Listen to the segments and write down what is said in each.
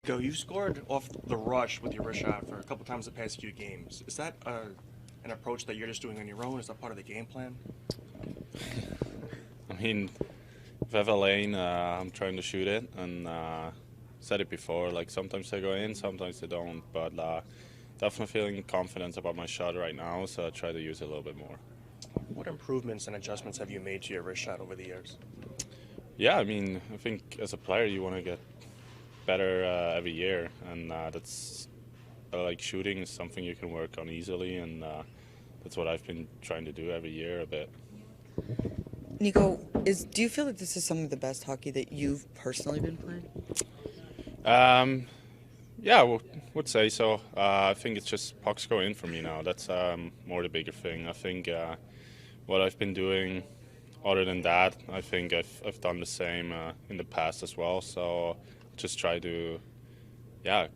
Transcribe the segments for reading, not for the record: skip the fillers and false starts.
Go. You've scored off the rush with your wrist shot for a couple times the past few games. Is that an approach that you're just doing on your own? Is that part of the game plan? I mean, if I have a lane, I'm trying to shoot it, and said it before. Like sometimes they go in, sometimes they don't. But definitely feeling confident about my shot right now, so I try to use it a little bit more. What improvements and adjustments have you made to your wrist shot over the years? Yeah, I mean, I think as a player you want to get better every year, and that's like shooting is something you can work on easily, and that's what I've been trying to do every year a bit. Nico, do you feel that this is some of the best hockey that you've personally been playing? Yeah, would say so. I think it's just pucks go in for me now. That's more the bigger thing. I think what I've been doing, other than that, I think I've done the same in the past as well. So just try to, yeah,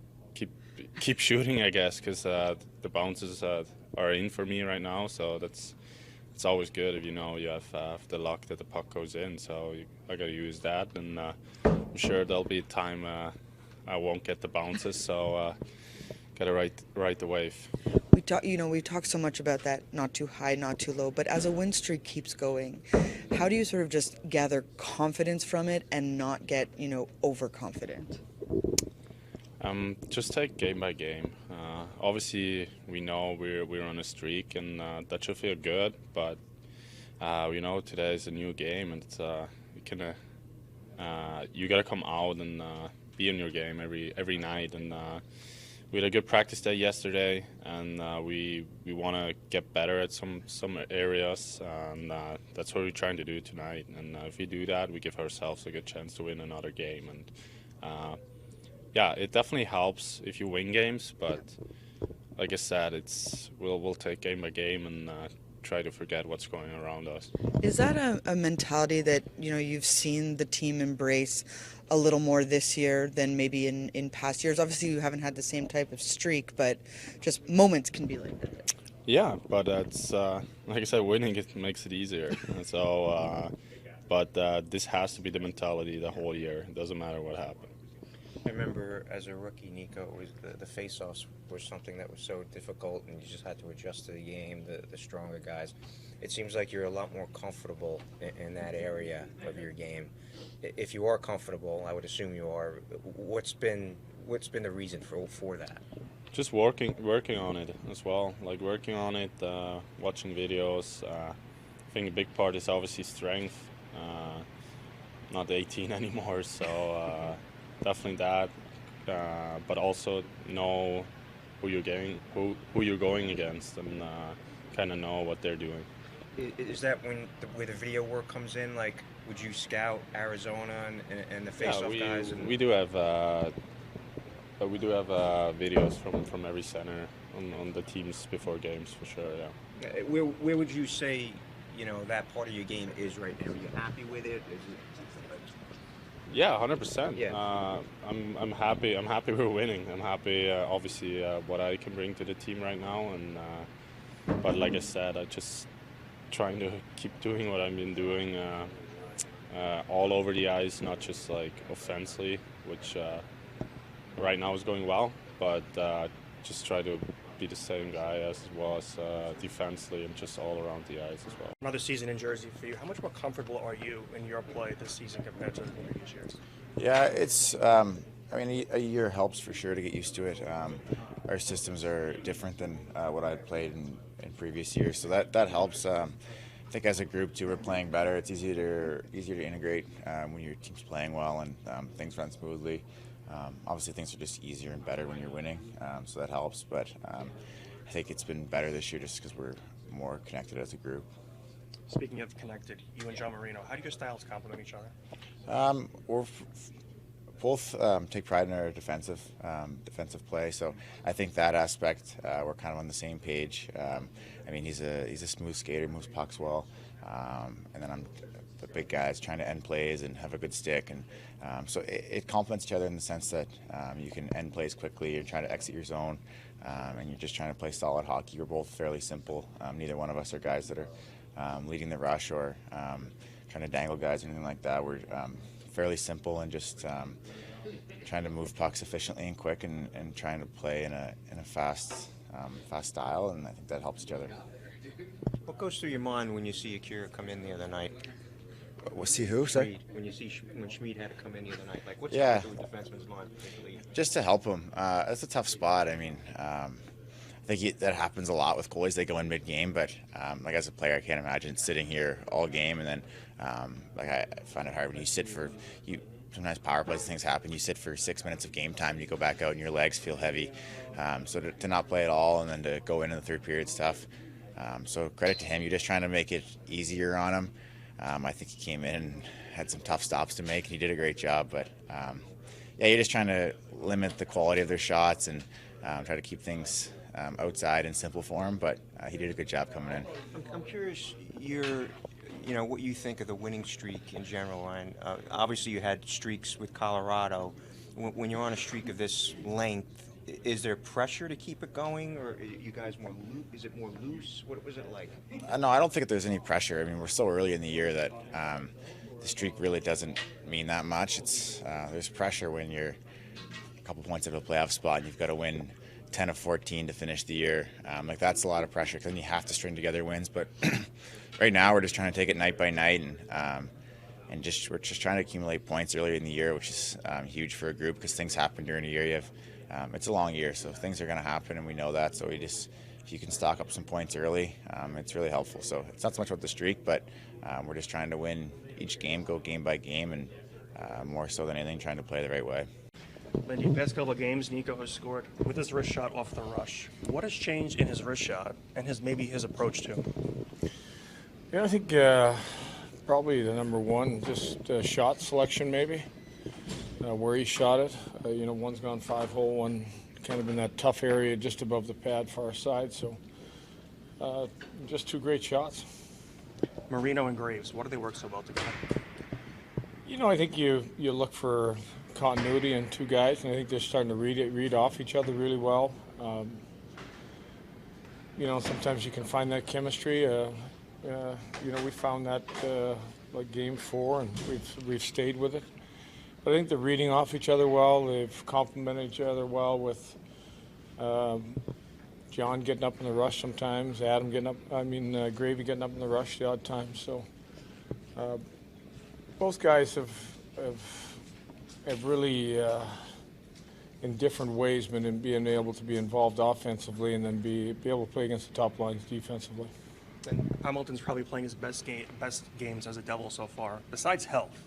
keep shooting, I guess, because the bounces are in for me right now. So it's always good if you know you have the luck that the puck goes in. So I got to use that, and I'm sure there'll be a time I won't get the bounces. So got to ride the wave. We talk so much about that, not too high, not too low. But as a win streak keeps going, how do you sort of just gather confidence from it and not get overconfident? Just take game by game. Obviously, we know we're on a streak, and that should feel good. But we know today is a new game, and it's you gotta come out and be in your game every night. And we had a good practice day yesterday, and we want to get better at some areas, and that's what we're trying to do tonight. And if we do that, we give ourselves a good chance to win another game. And yeah, it definitely helps if you win games, but like I said, we'll take game by game and try to forget what's going around us. Is that a mentality that you've seen the team embrace a little more this year than maybe in past years? Obviously, you haven't had the same type of streak, but just moments can be like that. Yeah, but it's like I said, winning it makes it easier. So, but this has to be the mentality the whole year. It doesn't matter what happens. I remember as a rookie, Nico, it was the face-offs were something that was so difficult, and you just had to adjust to the game, the stronger guys. It seems like you're a lot more comfortable in that area of your game. If you are comfortable, I would assume you are. What's been the reason for that? Just working on it as well. Like working on it, watching videos. I think a big part is obviously strength. Not 18 anymore, so. Definitely that, but also know who you're going against, and kind of know what they're doing. Is that where the video work comes in? Like, would you scout Arizona and the face-off guys? We do have videos from every center on the teams before games for sure. Yeah. Where would you say that part of your game is right now? Are you happy with it? Yeah, 100%. Yeah. I'm happy. I'm happy we're winning. I'm happy, obviously, what I can bring to the team right now. And but like I said, I just trying to keep doing what I've been doing all over the ice, not just like offensively, which right now is going well, but just try to be the same guy as well as defensively and just all around the ice as well. Another season in Jersey for you. How much more comfortable are you in your play this season compared to the previous years? Yeah, it's. I mean, a year helps for sure to get used to it. Our systems are different than what I'd played in previous years, so that helps. I think as a group too, we're playing better. It's easier to integrate when your team's playing well and things run smoothly. Obviously, things are just easier and better when you're winning, so that helps. But I think it's been better this year just because we're more connected as a group. Speaking of connected, you and John Marino, how do your styles complement each other? We're both take pride in our defensive play, so I think that aspect we're kind of on the same page. I mean, he's a smooth skater, moves pucks well, and then I'm the big guys trying to end plays and have a good stick, and so it complements each other in the sense that you can end plays quickly. You're trying to exit your zone, and you're just trying to play solid hockey. We're both fairly simple. Neither one of us are guys that are leading the rush or trying to dangle guys or anything like that. We're fairly simple and just trying to move pucks efficiently and quick, and trying to play in a fast style, and I think that helps each other. What goes through your mind when you see Akira come in the other night? We'll see who, sorry? Schmid, when you see when Schmid had to come in the other night, like what's Yeah. going through a defenseman's mind particularly? Just to help him. It's a tough spot. I mean, I think that happens a lot with goalies. They go in mid-game, but like as a player, I can't imagine sitting here all game, and then like I find it hard when you sit for sometimes power plays, things happen. You sit for 6 minutes of game time, and you go back out, and your legs feel heavy. So to not play at all, and then to go into the third period is tough. So credit to him. You're just trying to make it easier on him. I think he came in and had some tough stops to make, and he did a great job. But yeah, you're just trying to limit the quality of their shots and try to keep things outside and simple for him. But he did a good job coming in. I'm curious, what you think of the winning streak in general. And obviously, you had streaks with Colorado. When you're on a streak of this length, is there pressure to keep it going, or are you guys more loose? Is it more loose? What was it like? No, I don't think there's any pressure. I mean, we're so early in the year that the streak really doesn't mean that much. There's pressure when you're a couple points out of a playoff spot and you've got to win 10 of 14 to finish the year. Like that's a lot of pressure because then you have to string together wins. But right now we're just trying to take it night by night, and we're just trying to accumulate points earlier in the year, which is huge for a group because things happen during a year. It's a long year, so things are going to happen, and we know that. So if you can stock up some points early, it's really helpful. So it's not so much about the streak, but we're just trying to win each game, go game by game, and more so than anything, trying to play the right way. Lindy, past couple of games, Nico has scored with his wrist shot off the rush. What has changed in his wrist shot and maybe his approach to him? Yeah, I think probably the number one, just shot selection maybe. Where he shot it. One's gone 5-hole, one kind of in that tough area just above the pad far side. So just two great shots. Marino and Graves, what do they work so well together? I think you look for continuity in two guys, and I think they're starting to read off each other really well. Sometimes you can find that chemistry. We found that like game 4, and we've stayed with it. But I think they're reading off each other well. They've complemented each other well with John getting up in the rush sometimes, Gravy getting up in the rush the odd time. So both guys have really, in different ways, being able to be involved offensively and then be able to play against the top lines defensively. And Hamilton's probably playing his best games as a Devil so far. Besides health,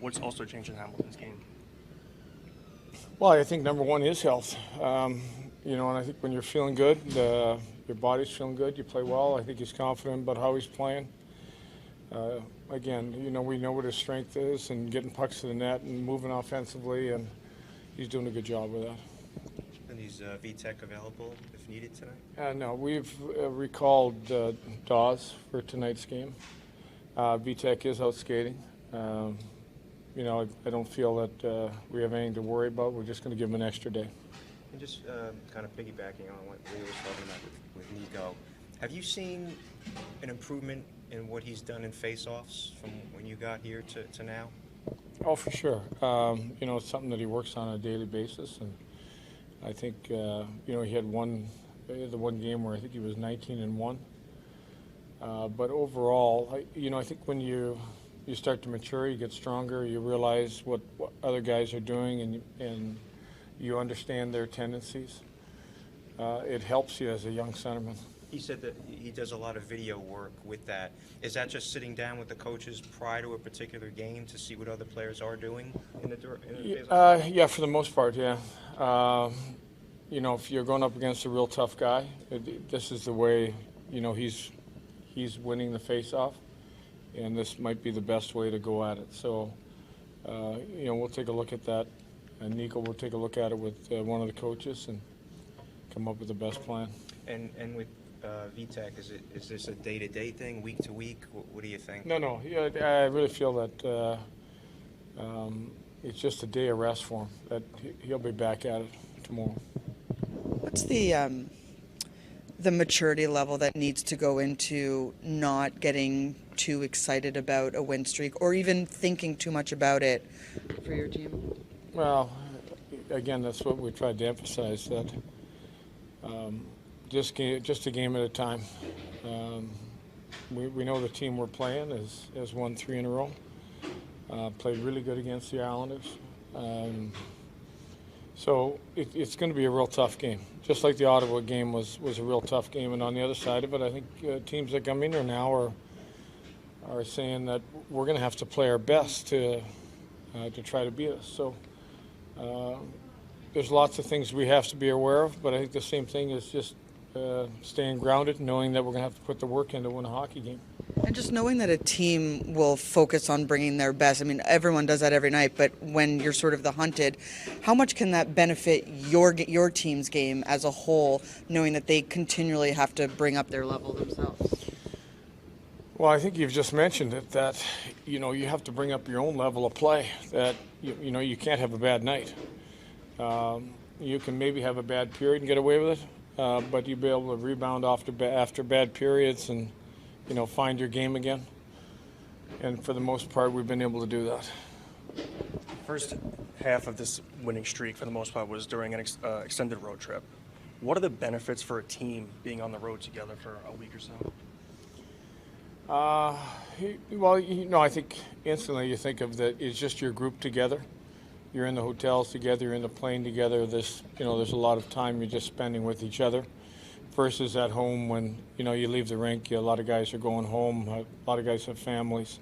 what's also changed in Hamilton's game? Well, I think number one is health. And I think when you're feeling good, your body's feeling good, you play well. I think he's confident about how he's playing. Again, we know what his strength is and getting pucks to the net and moving offensively, and he's doing a good job with that. And is VTech available if needed tonight? No, we've recalled Dawes for tonight's game. VTech is out skating. I don't feel that we have anything to worry about. We're just going to give him an extra day. And just kind of piggybacking on what Lee was talking about with Nico, have you seen an improvement in what he's done in face-offs from when you got here to now? Oh, for sure. It's something that he works on a daily basis, and I think he had the one game where I think he was 19-1. But overall, I think when you start to mature, you get stronger, you realize what other guys are doing, and you understand their tendencies. It helps you as a young centerman. He said that he does a lot of video work with that. Is that just sitting down with the coaches prior to a particular game to see what other players are doing in the yeah, for the most part, yeah. If you're going up against a real tough guy, this is the way, he's winning the face-off, and this might be the best way to go at it. So, we'll take a look at that, and Nico will take a look at it with one of the coaches and come up with the best plan. And with VTech, is this a day-to-day thing, week-to-week? What do you think? No. Yeah, I really feel that it's just a day of rest for him. That he'll be back at it tomorrow. What's the maturity level that needs to go into not getting too excited about a win streak or even thinking too much about it for your team? Well, again, that's what we tried to emphasize, that just a game at a time. We know the team we're playing has won 3 in a row. Played really good against the Islanders. So it's going to be a real tough game. Just like the Ottawa game was a real tough game. And on the other side of it, I think teams that come in here now are saying that we're going to have to play our best to try to beat us. So there's lots of things we have to be aware of, but I think the same thing is just staying grounded, knowing that we're going to have to put the work in to win a hockey game. And just knowing that a team will focus on bringing their best. I mean, everyone does that every night, but when you're sort of the hunted, how much can that benefit your team's game as a whole, knowing that they continually have to bring up their level themselves? Well, I think you've just mentioned it, that, you know, you have to bring up your own level of play, that, you know, you can't have a bad night. You can maybe have a bad period and get away with it, but you'll be able to rebound after bad periods and, you know, find your game again. And for the most part, we've been able to do that. First half of this winning streak, for the most part, was during an extended road trip. What are the benefits for a team being on the road together for a week or so? Well, you know, I think instantly you think of that it's just your group together. You're in the hotels together, you're in the plane together. There's a lot of time you're just spending with each other. Versus at home when, you know, you leave the rink, a lot of guys are going home, a lot of guys have families.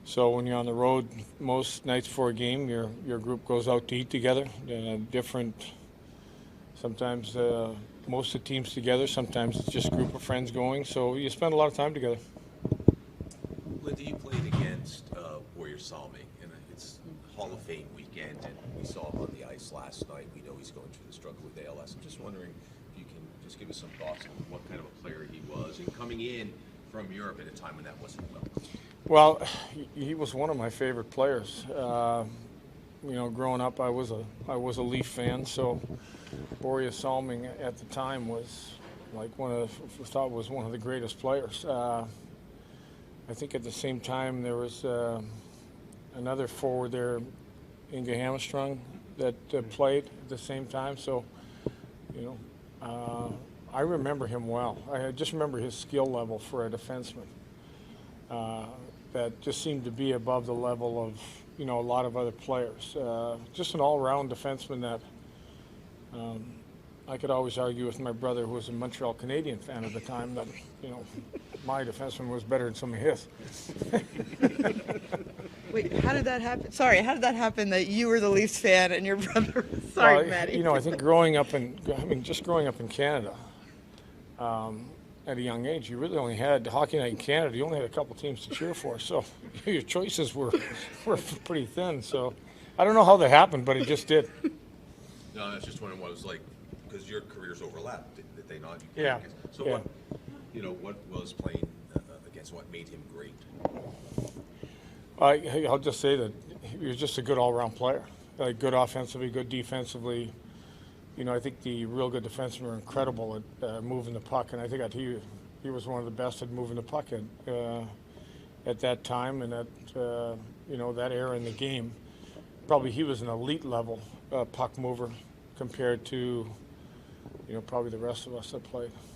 So when you're on the road, most nights before a game, your group goes out to eat together. Sometimes most of the teams together, sometimes it's just a group of friends going. So you spend a lot of time together. Lindy, you played against Warrior Salmi, and it's Hall of Fame weekend, and we saw him on the ice last night. We know he's going through the struggle with ALS. I'm just wondering if you can just give us some thoughts on what kind of a player he was, and coming in from Europe at a time when that wasn't well. Well, he was one of my favorite players. You know, growing up, I was a Leaf fan, so Warrior Salming at the time was like one of the greatest players. I think at the same time there was another forward there, Inge Hammerström, that played at the same time. So, you know, I remember him well. I just remember his skill level for a defenseman. That just seemed to be above the level of, you know, a lot of other players. Just an all-round defenseman that I could always argue with my brother, who was a Montreal Canadian fan at the time, that, you know, my defenseman was better than some of his. Wait, how did that happen? Sorry, how did that happen that you were the Leafs fan and your brother? Sorry, well, Maddie. You know, I think just growing up in Canada, at a young age, you really only had Hockey Night in Canada. You only had a couple teams to cheer for, so your choices were pretty thin. So I don't know how that happened, but it just did. No, I was just wondering what it was like, because your careers overlapped, did they not? Yeah. So yeah. What was playing against, what made him great? I'll just say that he was just a good all-around player. Good offensively, good defensively. You know, I think the real good defensemen are incredible at moving the puck, and I think that he was one of the best at moving the puck at that time and at you know, that era in the game. Probably he was an elite level puck mover compared to, you know, probably the rest of us that played.